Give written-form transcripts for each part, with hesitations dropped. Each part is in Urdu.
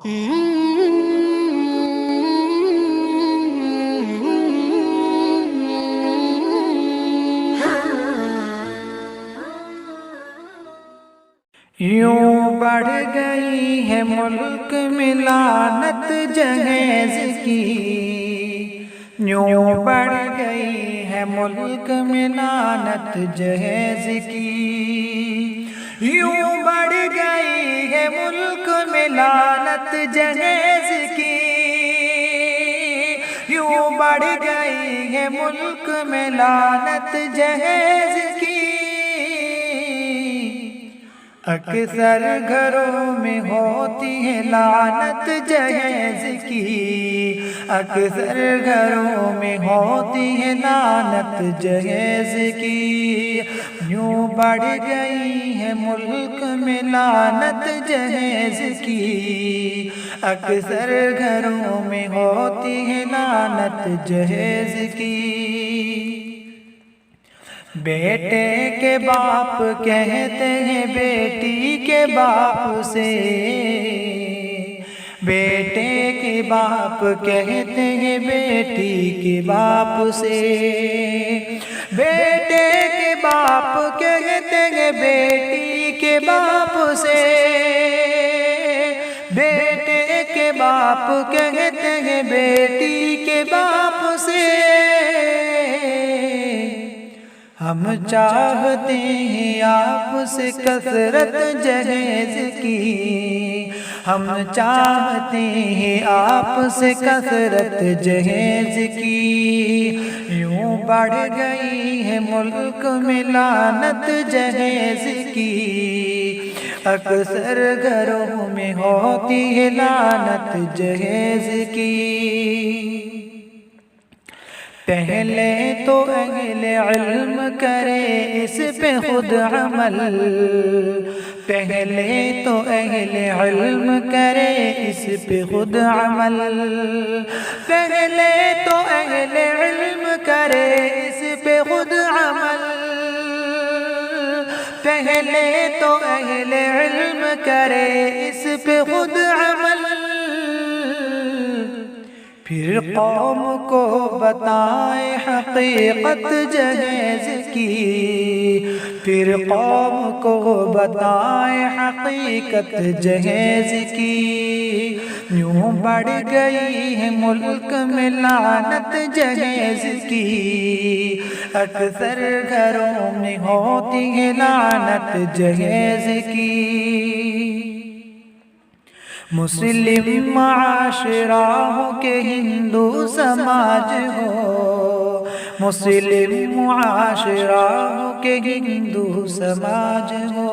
یوں بڑھ گئی ہے ملک میں لعنت جہیز کی، یوں بڑھ گئی ہے ملک میں لعنت جہیز کی، یوں بڑھ گئی ہے ملک میں لعنت جہیز کی، یوں بڑھ گئی ہے ملک میں لعنت جہیز کی۔ اکثر گھروں میں ہوتی ہے لعنت جہیز کی، اکثر گھروں میں ہوتی ہے لعنت جہیز کی، یوں بڑھ گئی ہے ملک میں لعنت جہیز کی، اکثر گھروں میں ہوتی ہے لعنت جہیز کی۔ بیٹے کے باپ کہتے ہیں بیٹی کے باپ سے، بیٹے کے باپ کہتے ہیں بیٹی کے باپ سے، بیٹے کے باپ کہتے ہیں بیٹی کے باپ سے، بیٹے کے باپ کہتے ہیں بیٹی کے باپ سے۔ ہم چاہتے ہیں آپ سے کثرت جہیز کی، ہم چاہتے ہیں آپ سے کثرت جہیز کی، یوں بڑھ گئی ہے ملک میں لعنت جہیز کی، اکثر گھروں میں ہوتی ہے لعنت جہیز کی۔ پہلے تو اہل علم کرے اس پہ خود عمل، پہلے تو اہل علم کرے اس پہ خود عمل، پہلے تو اہل علم کرے اس پہ خود عمل، پہلے تو اہل علم کرے اس پہ خود عمل، پھر قوم کو بتائے حقیقت جہیز کی، پھر قوم کو بتائے حقیقت جہیز کی، یوں بڑھ گئی ہے ملک میں لعنت جہیز کی، اکثر گھروں میں ہوتی ہے لعنت جہیز کی۔ مسلم معاشرہ ہو کہ ہندو سماج ہو، مسلم معاشرہ ہو کہ ہندو سماج ہو،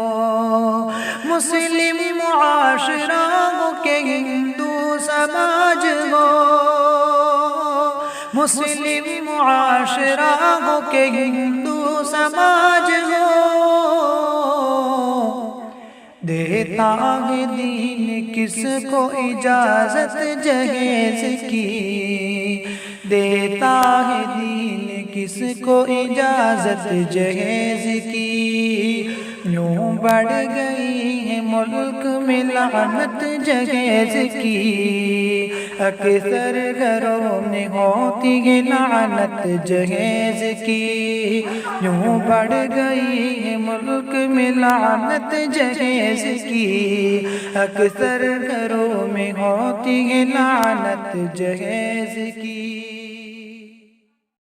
مسلم معاشرہ ہو کہ ہندو سماج ہو، مسلم معاشرہ ہو کہ ہندو سماج ہو، دیتا ہے دین کس کو اجازت جہیز کی، دیتا ہے دین کس کو اجازت جہیز کی، یوں بڑھ گئی ہے ملک میں لعنت جہیز کی، اکثر گھروں میں ہوتی ہے لعنت جہیز کی، یوں بڑھ گئی ہے ملک میں لعنت جہیز کی، اکثر گھروں میں ہوتی ہے لعنت جہیز کی۔